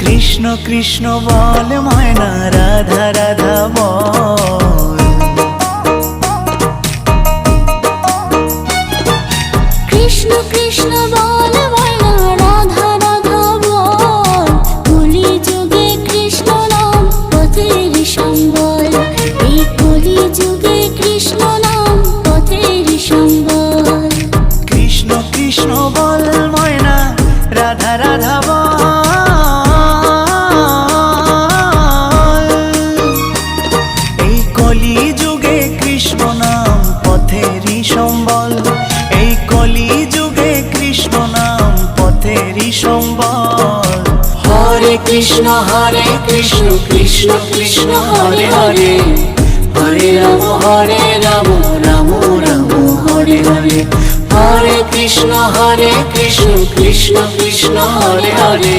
কৃষ্ণ কৃষ্ণ বল ময়না, রাধা রাধা বল। কৃষ্ণ কৃষ্ণ বল ময়না, রাধা রাধা বল। কলি যুগে কৃষ্ণ নাম পথের সম্বল, এই কলি যুগে কৃষ্ণ নাম পথের সম্বল। কৃষ্ণ কৃষ্ণ বল ময়না, রাধা রাধা বল। এই কলি যুগে কৃষ্ণ নাম পথেরই সম্বল, এই কলি যুগে কৃষ্ণ নাম পথেরই সম্বল। হরে কৃষ্ণ কৃষ্ণ কৃষ্ণ হরে হরে, হরে রাম রাম রাম হরে হরে। হরে কৃষ্ণ কৃষ্ণ কৃষ্ণ হরে হরে।